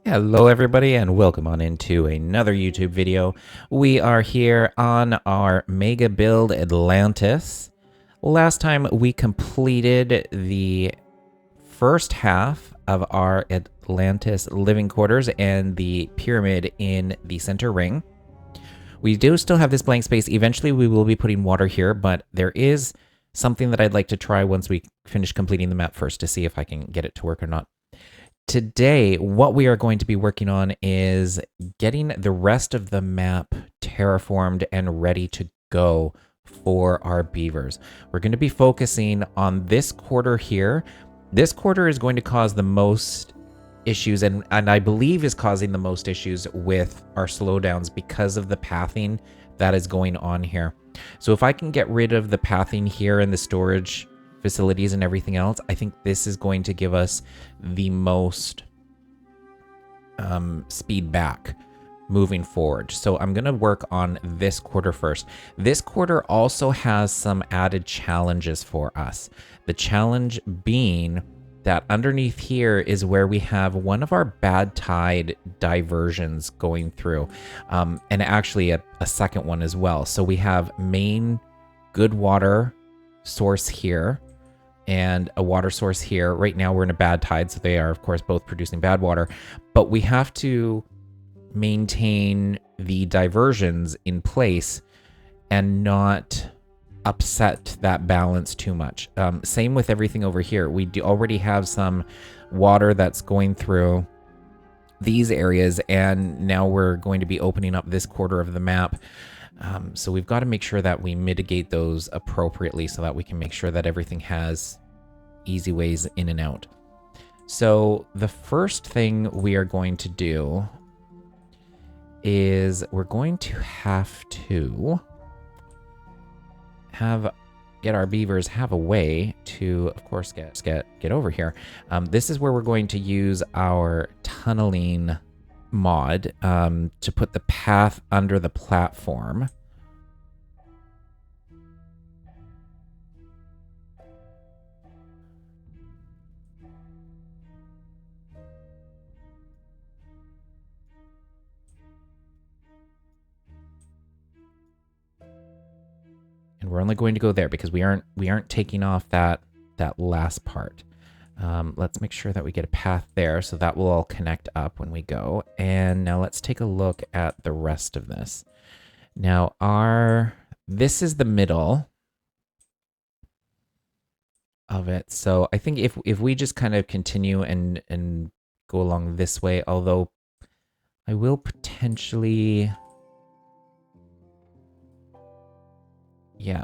Hello everybody and welcome on into another YouTube video. We are here on our Mega-Build Atlantis. Last time we completed the first half of our Atlantis living quarters and the pyramid in the center ring. We do still have this blank space. Eventually we will be putting water here, but there is something that I'd like to try once we finish completing the map first to see if I can get it to work or not. Today, what we are going to be working on is getting the rest of the map terraformed and ready to go for our beavers. We're going to be focusing on this quarter here. This quarter is going to cause the most issues, and I believe is causing the most issues with our slowdowns because of the pathing that is going on here. So if I can get rid of the pathing here and the storage facilities and everything else, I think this is going to give us the most speed back moving forward. So I'm going to work on this quarter first. This quarter also has some added challenges for us. The challenge being that underneath here is where we have one of our bad tide diversions going through, and actually a second one as well. So we have main good water source here and a water source here. Right now we're in a bad tide, so they are of course both producing bad water, but we have to maintain the diversions in place and not upset that balance too much. Same with everything over here. We already have some water that's going through these areas, and now we're going to be opening up this quarter of the map. So we've got to make sure that we mitigate those appropriately so that we can make sure that everything has easy ways in and out. So the first thing we are going to do is we're going to have to get our beavers have a way to, of course, get over here. This is where we're going to use our tunneling mod to put the path under the platform. And we're only going to go there because we aren't taking off that last part. Let's make sure that we get a path there, so that will all connect up when we go. And now let's take a look at the rest of this. Now this is the middle of it. So I think if we just kind of continue and go along this way, although I will potentially, yeah,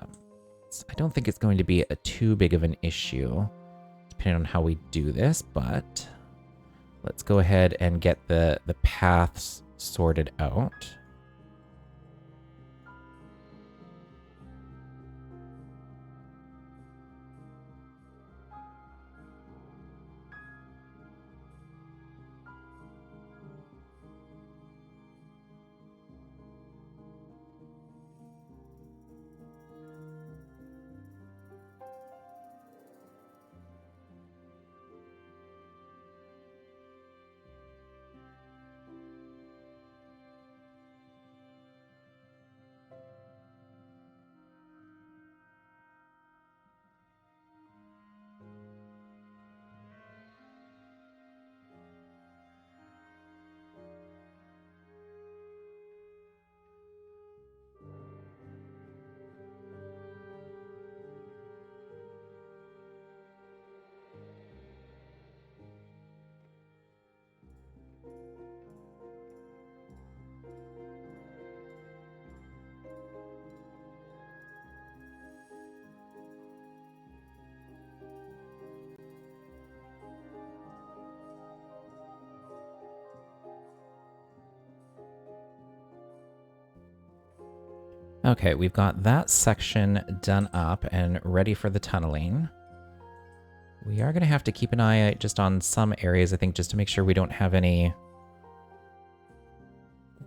I don't think it's going to be too big of an issue depending on how we do this, but let's go ahead and get the paths sorted out. Okay, we've got that section done up and ready for the tunneling. We are going to have to keep an eye out just on some areas, I think, just to make sure we don't have any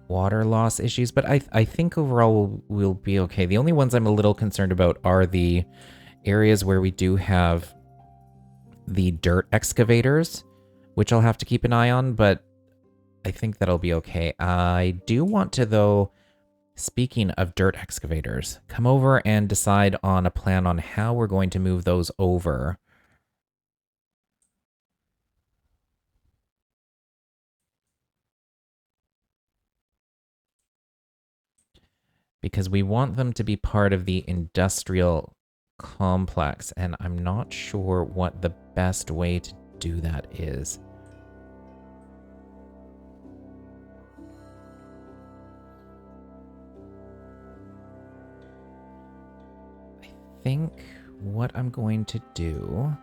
water loss issues, but I think overall we'll be okay. The only ones I'm a little concerned about are the areas where we do have the dirt excavators, which I'll have to keep an eye on, but I think that'll be okay. I do want to, though, speaking of dirt excavators, come over and decide on a plan on how we're going to move those over. Because we want them to be part of the industrial complex, and I'm not sure what the best way to do that is. I think what I'm going to do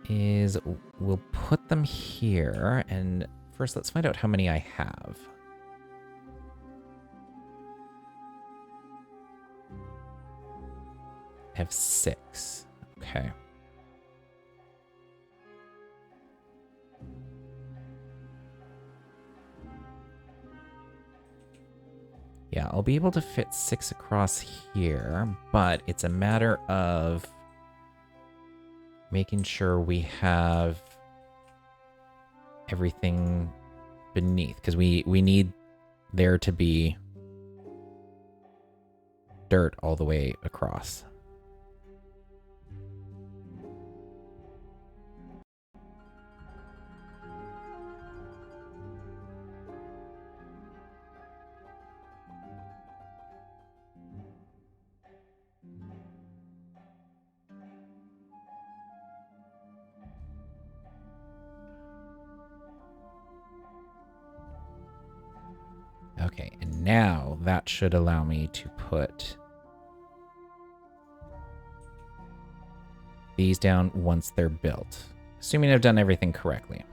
is we'll put them here, and first let's find out how many I have. I have 6. Okay. Yeah, I'll be able to fit 6 across here, but it's a matter of making sure we have everything beneath, because we need there to be dirt all the way across. Okay, and now that should allow me to put these down once they're built, assuming I've done everything correctly.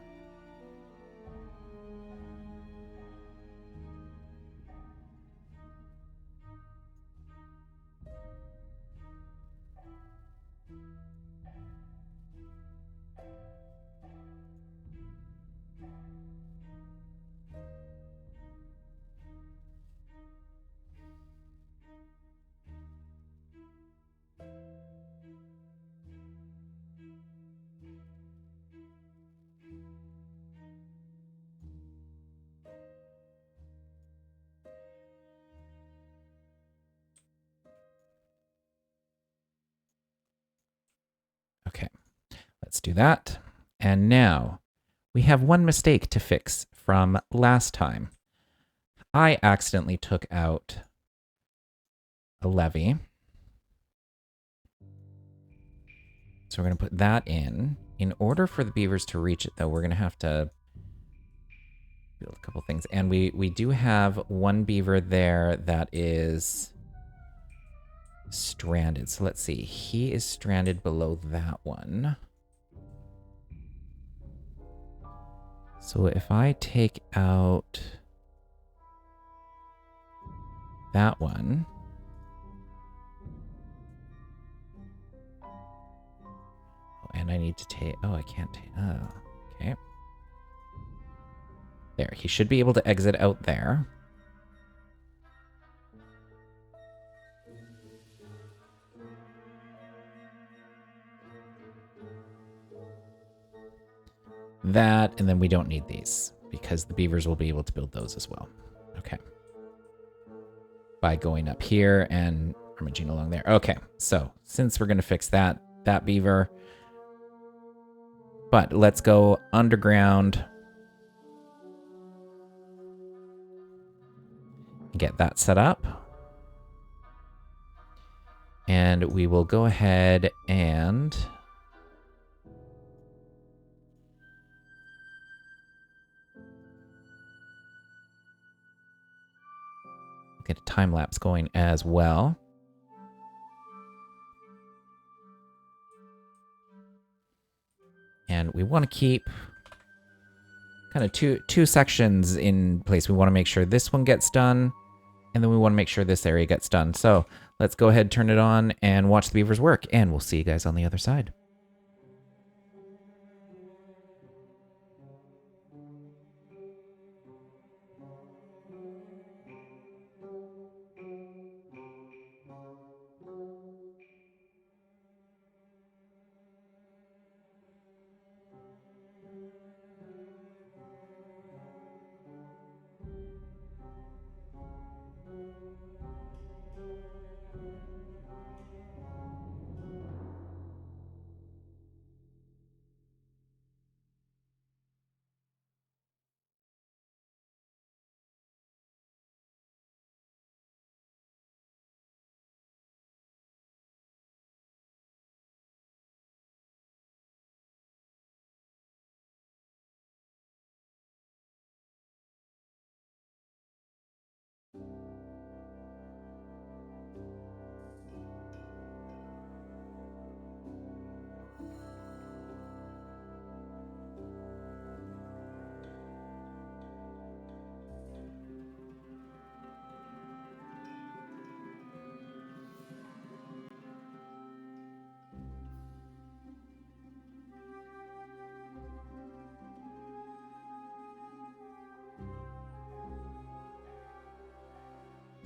Okay, let's do that. And now we have one mistake to fix from last time. I accidentally took out a levee. So we're going to put that in. In order for the beavers to reach it, though, we're going to have to build a couple things. And we do have one beaver there that is stranded. So let's see. He is stranded below that one. So if I take out that one, and I need to take, oh, I can't take, oh, okay. There, he should be able to exit out there. That, and then we don't need these because the beavers will be able to build those as well. Okay. By going up here and rummaging along there. Okay, so since we're going to fix that beaver, but let's go underground. Get that set up. And we will go ahead and get a time lapse going as well. And we want to keep kind of two sections in place. We want to make sure this one gets done, and then we want to make sure this area gets done. So let's go ahead, turn it on, and watch the beavers work, and we'll see you guys on the other side.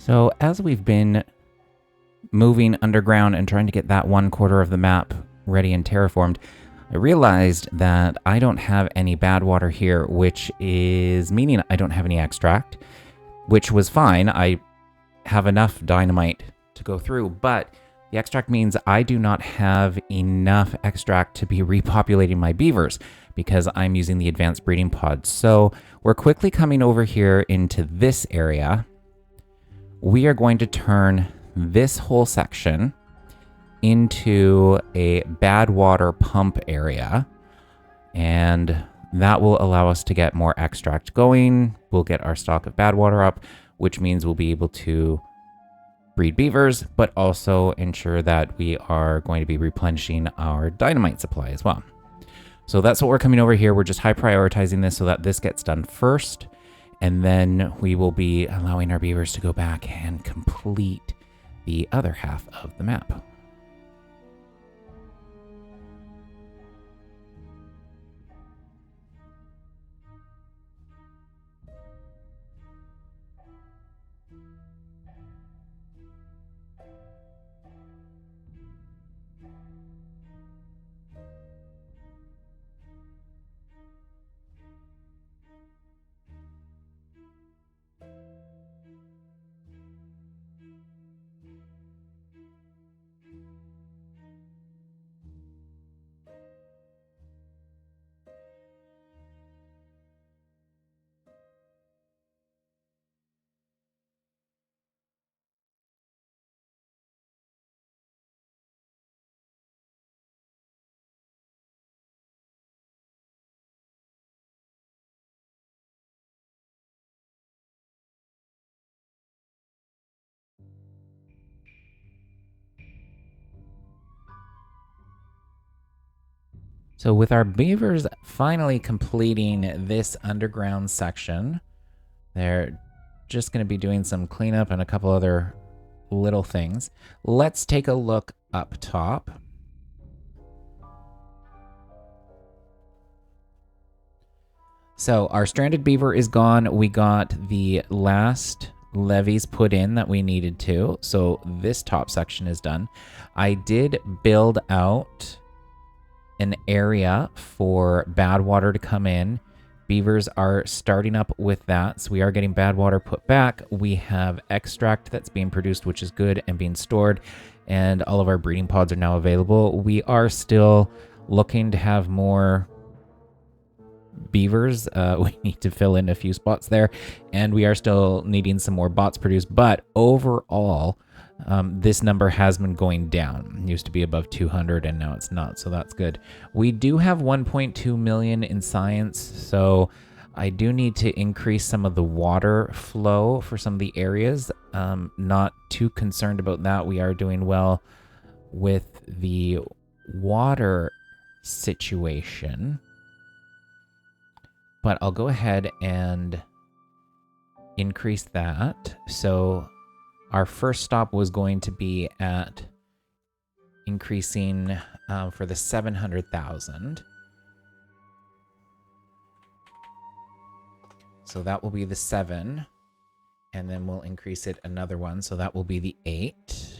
So as we've been moving underground and trying to get that 1/4 of the map ready and terraformed, I realized that I don't have any bad water here, which is meaning I don't have any extract, which was fine. I have enough dynamite to go through, but the extract means I do not have enough extract to be repopulating my beavers because I'm using the advanced breeding pod. So we're quickly coming over here into this area. We are going to turn this whole section into a bad water pump area, and that will allow us to get more extract going. We'll get our stock of bad water up, which means we'll be able to breed beavers, but also ensure that we are going to be replenishing our dynamite supply as well. So that's what we're coming over here. We're just high prioritizing this so that this gets done first, and then we will be allowing our beavers to go back and complete the other half of the map. So with our beavers finally completing this underground section, they're just going to be doing some cleanup and a couple other little things. Let's take a look up top. So our stranded beaver is gone. We got the last levees put in that we needed to. So this top section is done. I did build out an area for bad water to come in. Beavers are starting up with that, so we are getting bad water put back. We have extract that's being produced, which is good, and being stored, and all of our breeding pods are now available. We are still looking to have more beavers. We need to fill in a few spots there, and we are still needing some more bots produced, but overall, this number has been going down. It used to be above 200 and now it's not, so that's good. We do have 1.2 million in science, so I do need to increase some of the water flow for some of the areas. Not too concerned about that. We are doing well with the water situation, but I'll go ahead and increase that. So our first stop was going to be at increasing for the 700,000. So that will be the 7. And then we'll increase it another one. So that will be the 8.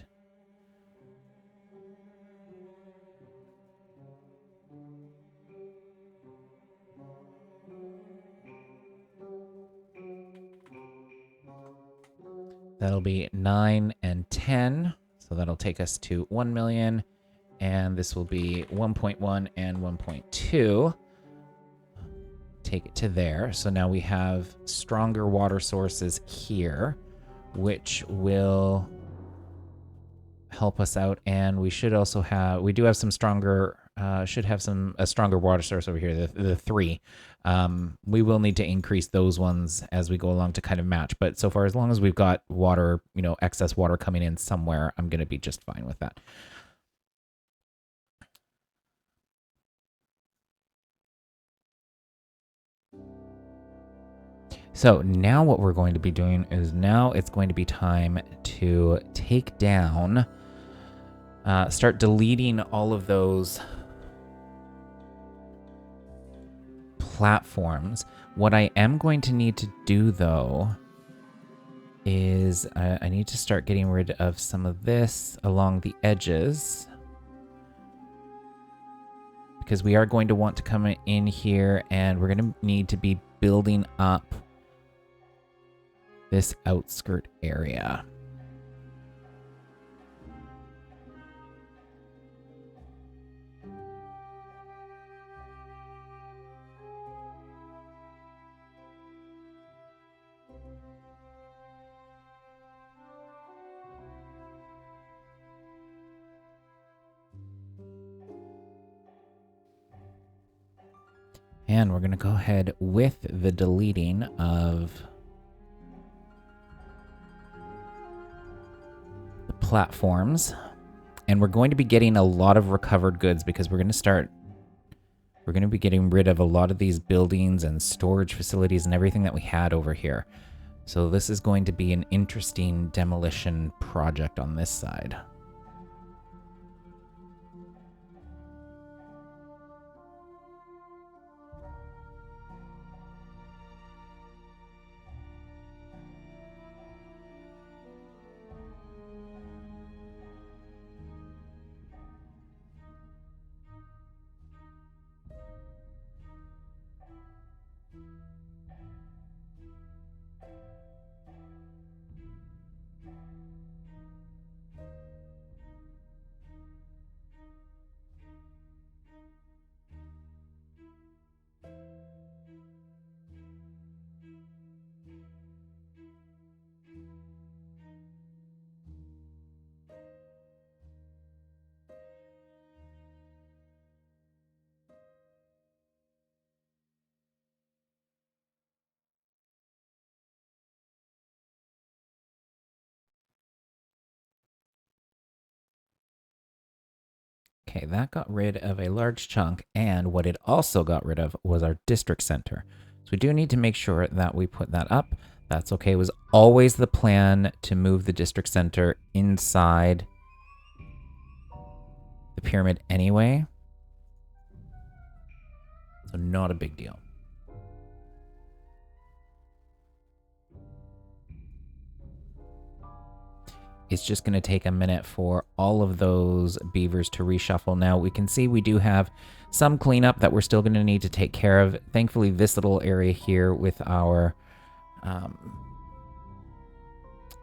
That'll be 9 and 10. So that'll take us to 1 million. And this will be 1.1 and 1.2. Take it to there. So now we have stronger water sources here, which will help us out. And we should also have, we do have some stronger, should have a stronger water source over here, the 3. We will need to increase those ones as we go along to kind of match. But so far, as long as we've got water, excess water coming in somewhere, I'm going to be just fine with that. So now what we're going to be doing is now it's going to be time to take down, start deleting all of those platforms. What I am going to need to do, though, is I need to start getting rid of some of this along the edges, because we are going to want to come in here and we're going to need to be building up this outskirt area. And we're going to go ahead with the deleting of the platforms. And we're going to be getting a lot of recovered goods because we're going to be getting rid of a lot of these buildings and storage facilities and everything that we had over here. So this is going to be an interesting demolition project on this side. Okay, that got rid of a large chunk, and what it also got rid of was our district center. So we do need to make sure that we put that up. That's okay. It was always the plan to move the district center inside the pyramid anyway. So not a big deal. It's just going to take a minute for all of those beavers to reshuffle. Now we can see we do have some cleanup that we're still going to need to take care of. Thankfully, this little area here with our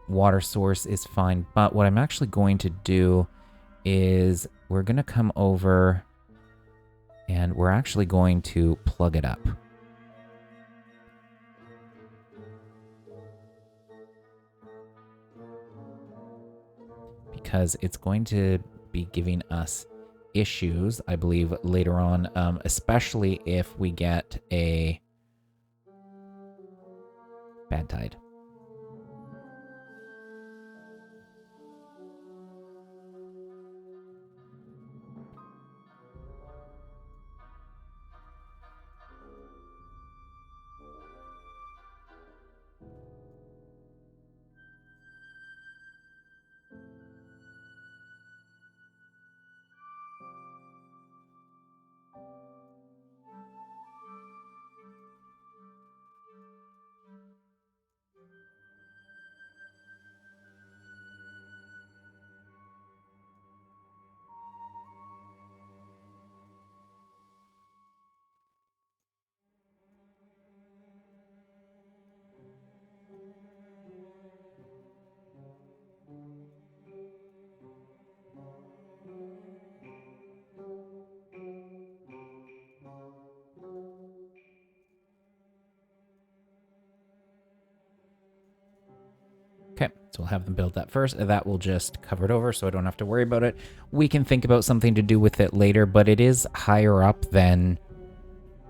water source is fine. But what I'm actually going to do is we're going to come over and we're actually going to plug it up. Because it's going to be giving us issues, I believe, later on, especially if we get a bad tide. Okay, so we'll have them build that first. That will just cover it over so I don't have to worry about it. We can think about something to do with it later, but it is higher up than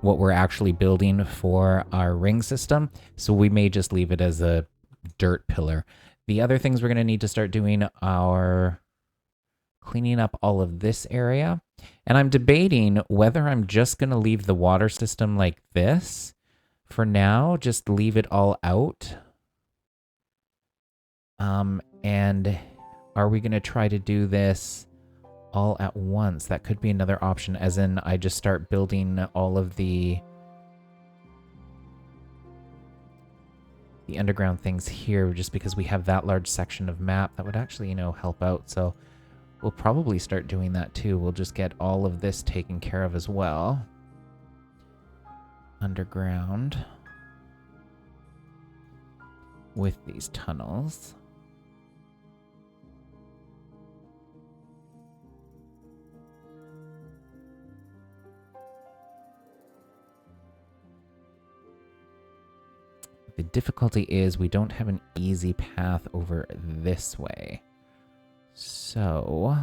what we're actually building for our ring system. So we may just leave it as a dirt pillar. The other things we're going to need to start doing are cleaning up all of this area. And I'm debating whether I'm just going to leave the water system like this for now, just leave it all out. And are we going to try to do this all at once? That could be another option, as in I just start building all of the the underground things here just because we have that large section of map that would actually, help out. So we'll probably start doing that too. We'll just get all of this taken care of as well. Underground with these tunnels. The difficulty is we don't have an easy path over this way. So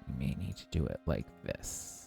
we may need to do it like this.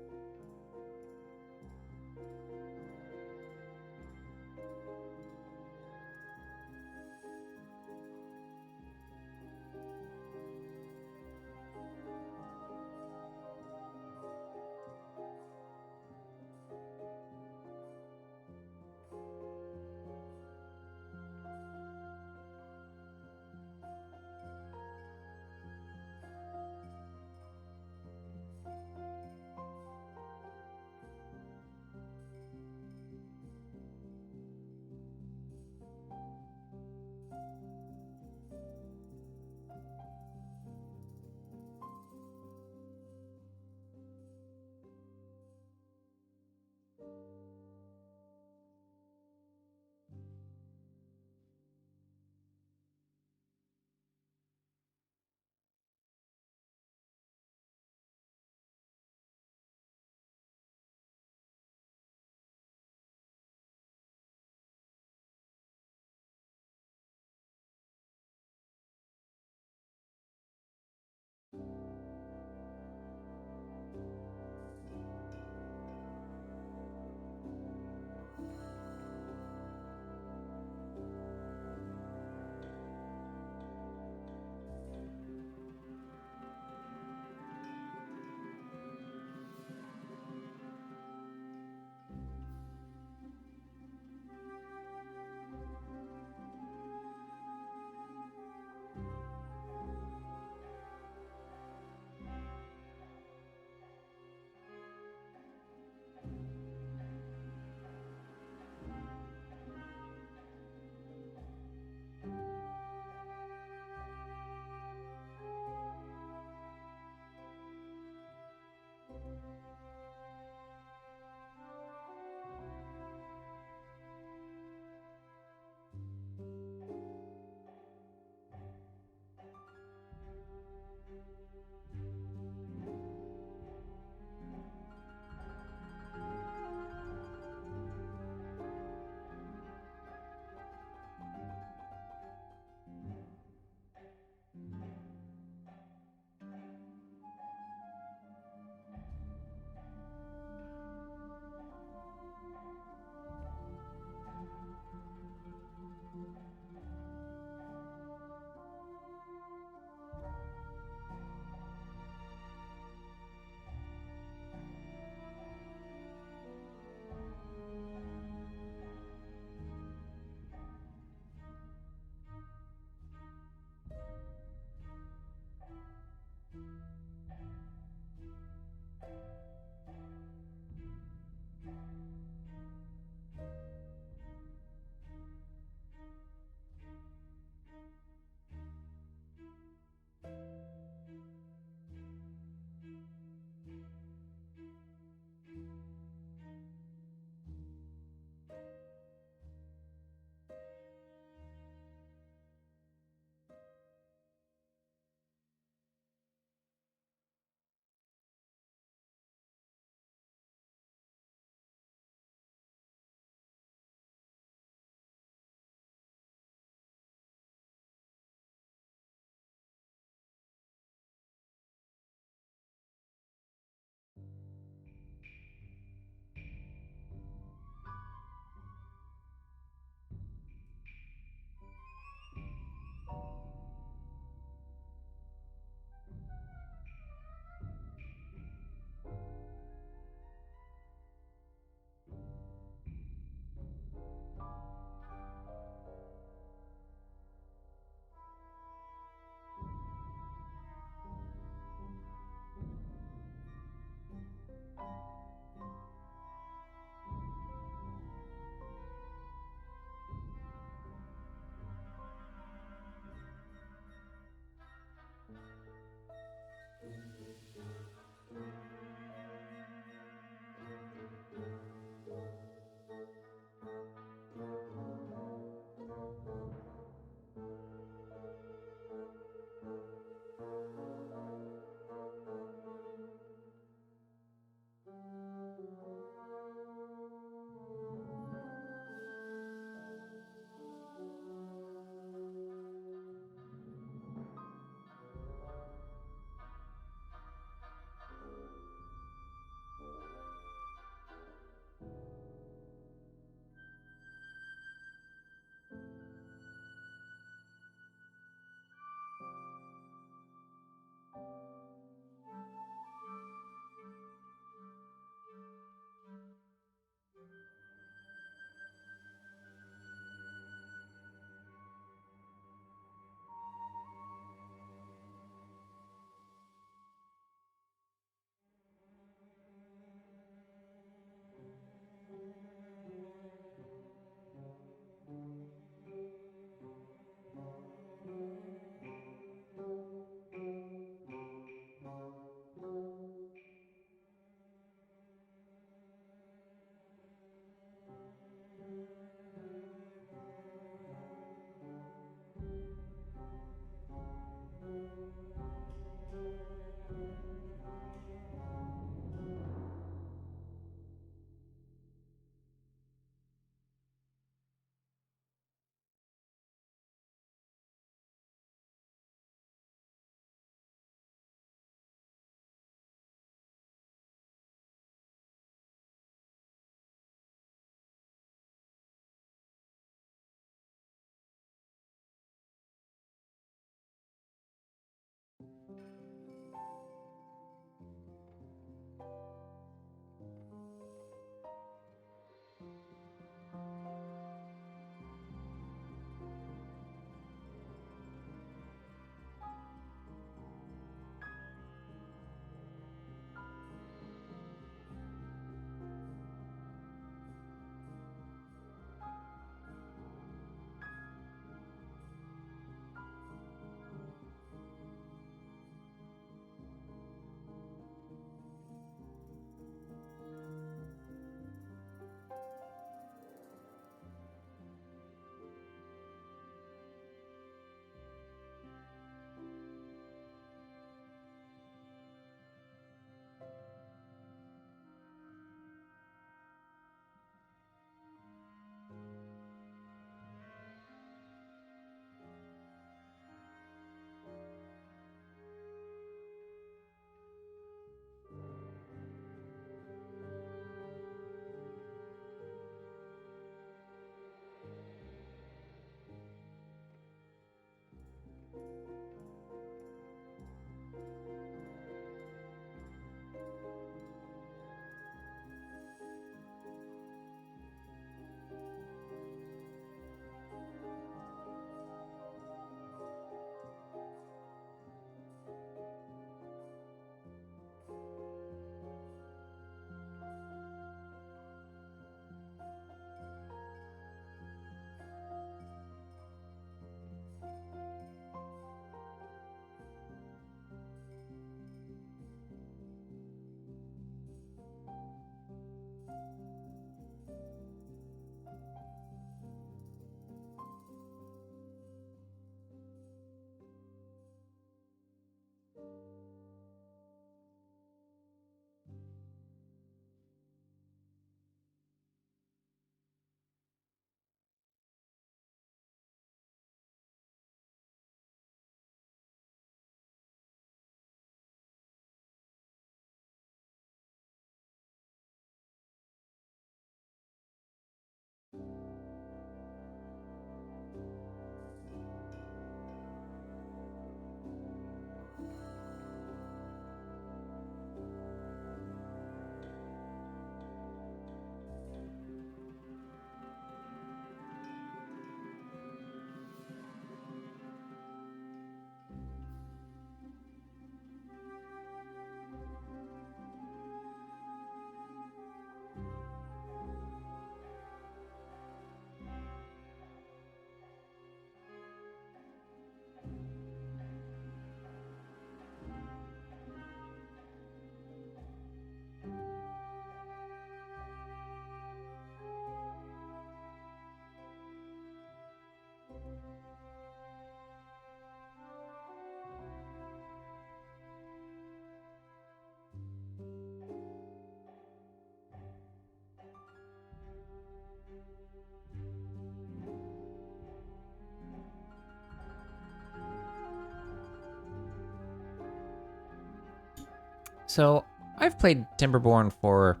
So I've played Timberborn for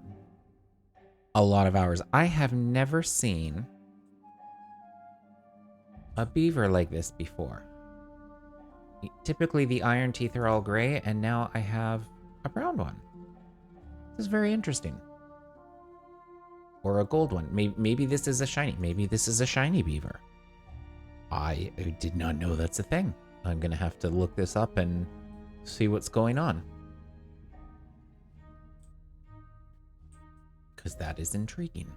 a lot of hours. I have never seen a beaver like this before. Typically the iron teeth are all gray, and now I have a brown one. This is very interesting. Or a gold one. Maybe this is a shiny. Maybe this is a shiny beaver. I did not know that's a thing. I'm gonna have to look this up and see what's going on. Because that is intriguing.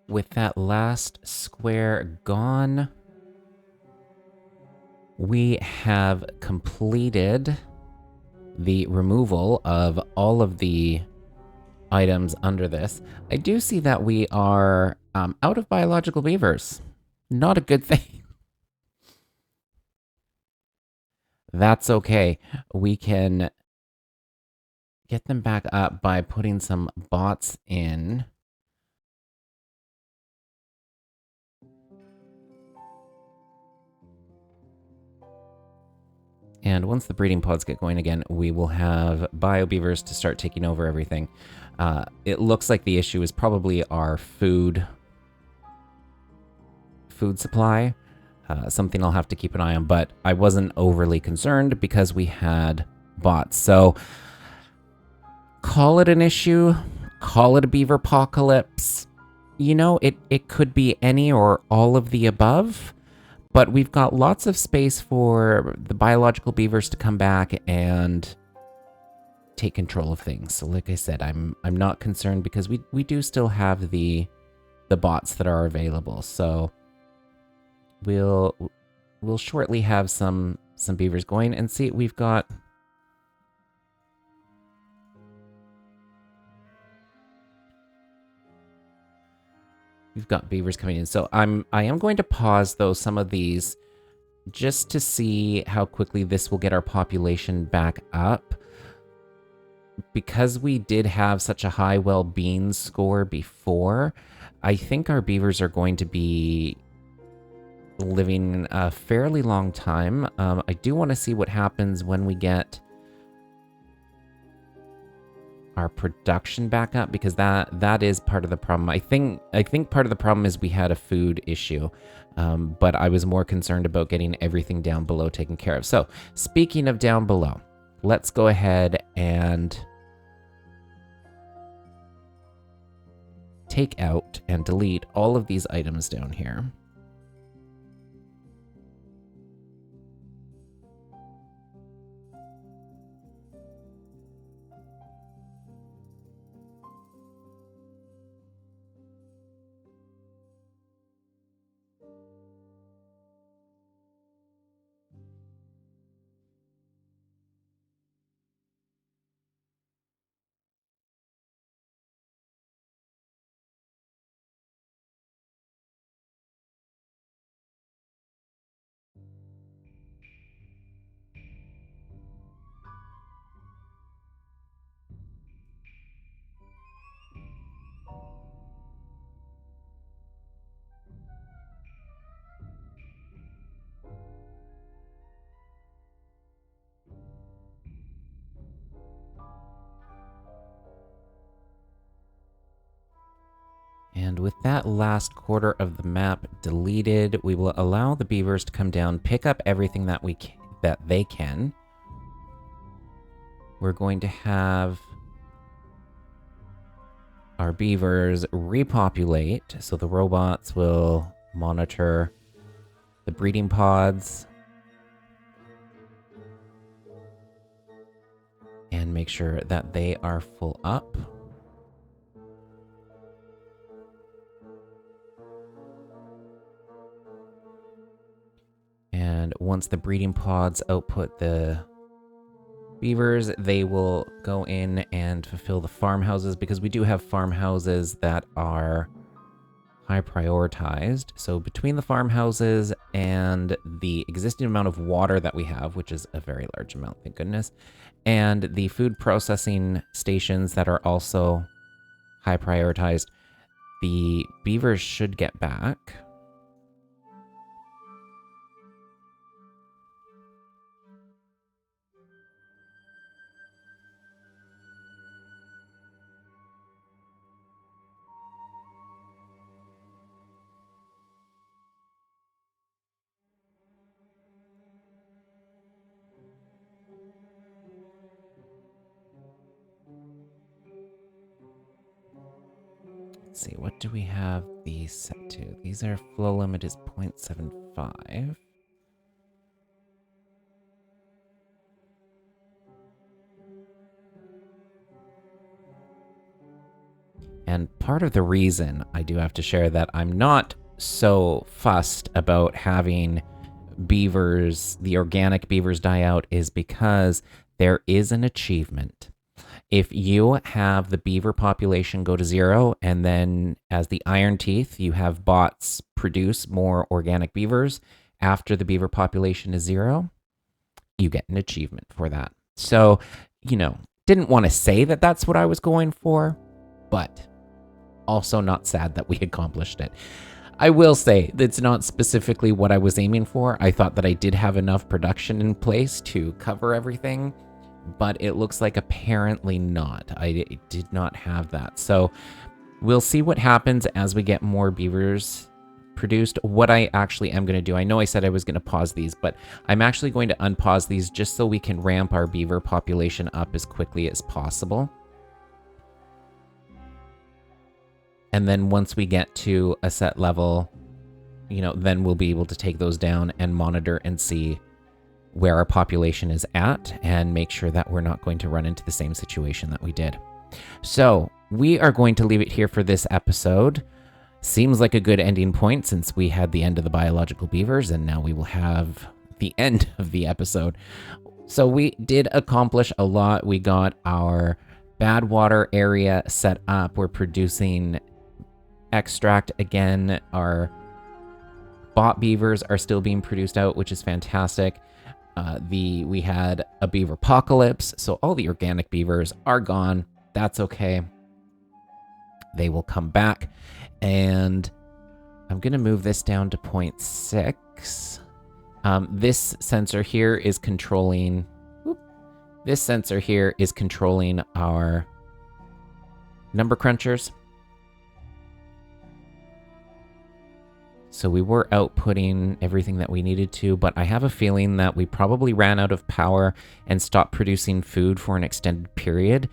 With that last square gone, we have completed the removal of all of the items under this. I do see that we are out of biological beavers. Not a good thing. That's okay. We can get them back up by putting some bots in. And once the breeding pods get going again, we will have bio beavers to start taking over everything. It looks like the issue is probably our food supply. Something I'll have to keep an eye on, but I wasn't overly concerned because we had bots. So call it an issue, call it a beaver apocalypse. You know, it could be any or all of the above. But we've got lots of space for the biological beavers to come back and take control of things. So like I said, I'm not concerned because we do still have the bots that are available. So we'll shortly have some beavers going, and see, we've got we've got beavers coming in. So I am going to pause though some of these just to see how quickly this will get our population back up. Because we did have such a high well-being score before, I think our beavers are going to be living a fairly long time. I do want to see what happens when we get our production back up, because that is part of the problem. I think part of the problem is we had a food issue, but I was more concerned about getting everything down below taken care of. So speaking of down below, let's go ahead and take out and delete all of these items down here. And with that last quarter of the map deleted, we will allow the beavers to come down, pick up everything that they can. We're going to have our beavers repopulate, so the robots will monitor the breeding pods and make sure that they are full up. And once the breeding pods output the beavers, they will go in and fulfill the farmhouses, because we do have farmhouses that are high prioritized. So between the farmhouses and the existing amount of water that we have, which is a very large amount, thank goodness, and the food processing stations that are also high prioritized, the beavers should get back. Let's see, what do we have these set to? These are flow limit is 0.75. And part of the reason I do have to share that I'm not so fussed about having beavers, the organic beavers, die out is because there is an achievement. If you have the beaver population go to 0, and then as the Iron Teeth, you have bots produce more organic beavers after the beaver population is 0, you get an achievement for that. So, didn't want to say that that's what I was going for, but also not sad that we accomplished it. I will say that's not specifically what I was aiming for. I thought that I did have enough production in place to cover everything, but it looks like apparently not. I did not have that. So we'll see what happens as we get more beavers produced. What I actually am going to do, I know I said I was going to pause these, but I'm actually going to unpause these just so we can ramp our beaver population up as quickly as possible. And then once we get to a set level, then we'll be able to take those down and monitor and see where our population is at and make sure that we're not going to run into the same situation that we did. So we are going to leave it here for this episode. Seems like a good ending point since we had the end of the biological beavers, and now we will have the end of the episode. So we did accomplish a lot. We got our bad water area set up. We're producing extract again. Our bot beavers are still being produced out, which is fantastic. We had a beaver apocalypse, so all the organic beavers are gone. That's okay. They will come back, and I'm gonna move this down to 0.6. This sensor here is controlling. This sensor here is controlling our number crunchers. So we were outputting everything that we needed to, but I have a feeling that we probably ran out of power and stopped producing food for an extended period.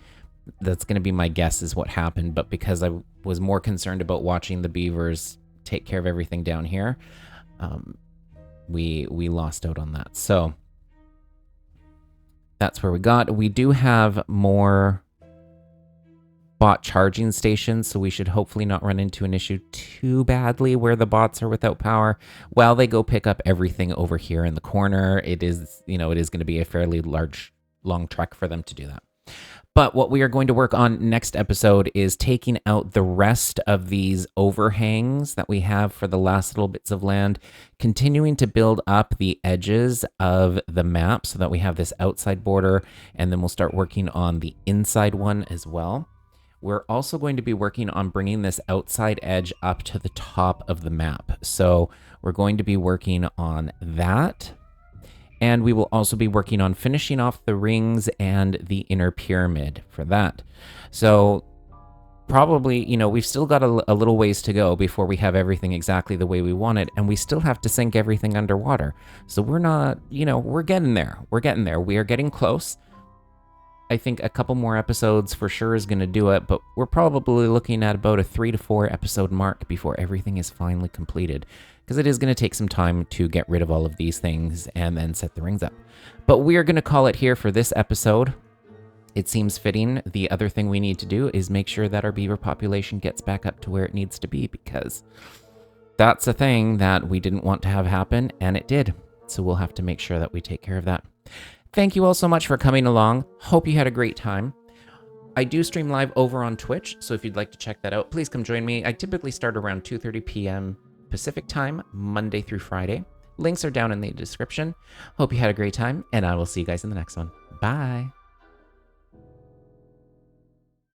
That's going to be my guess is what happened, but because I was more concerned about watching the beavers take care of everything down here, we lost out on that. So that's where we got. We do have more bot charging stations, so we should hopefully not run into an issue too badly where the bots are without power while they go pick up everything over here in the corner. It is, it is going to be a fairly long trek for them to do that. But what we are going to work on next episode is taking out the rest of these overhangs that we have for the last little bits of land, continuing to build up the edges of the map so that we have this outside border, and then we'll start working on the inside one as well. We're also going to be working on bringing this outside edge up to the top of the map. So we're going to be working on that. And we will also be working on finishing off the rings and the inner pyramid for that. So probably, we've still got a little ways to go before we have everything exactly the way we want it. And we still have to sink everything underwater. So we're not, we're getting there. We're getting there. We are getting close. I think a couple more episodes for sure is going to do it, but we're probably looking at about a 3 to 4 episode mark before everything is finally completed, because it is going to take some time to get rid of all of these things and then set the rings up. But we are going to call it here for this episode. It seems fitting. The other thing we need to do is make sure that our beaver population gets back up to where it needs to be, because that's a thing that we didn't want to have happen, and it did. So we'll have to make sure that we take care of that. Thank you all so much for coming along. Hope you had a great time. I do stream live over on Twitch, so if you'd like to check that out, please come join me. I typically start around 2:30 p.m. Pacific time, Monday through Friday. Links are down in the description. Hope you had a great time, and I will see you guys in the next one. Bye.